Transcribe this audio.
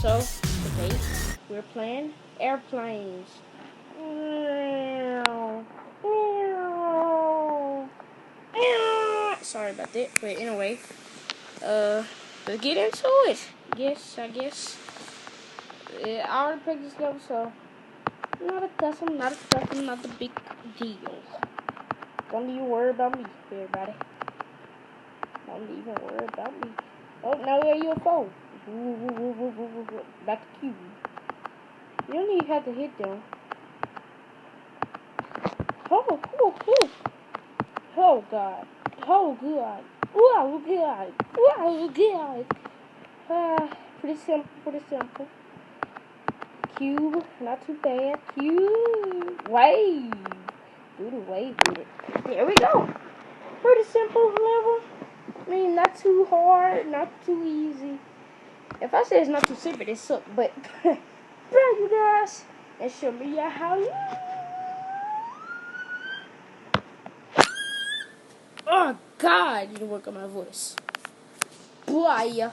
So, today we're playing airplanes. Sorry about that, but anyway, let's get into it. I guess. I already picked this level, so not a big deal. Don't even worry about me, everybody. Don't even worry about me. Oh, now we're a UFO. Back to Cube. You don't even have to hit them. Oh God. Oh God. Wow, God. Wow, God. Pretty simple. Cube, not too bad. Cube. Wave. Do the wave with it. There we go. Pretty simple level. I mean, not too hard, not too easy. If I say it's not too simple, it's something. But, bro, you guys, and show me how you. Oh God, you need to work on my voice. Boy.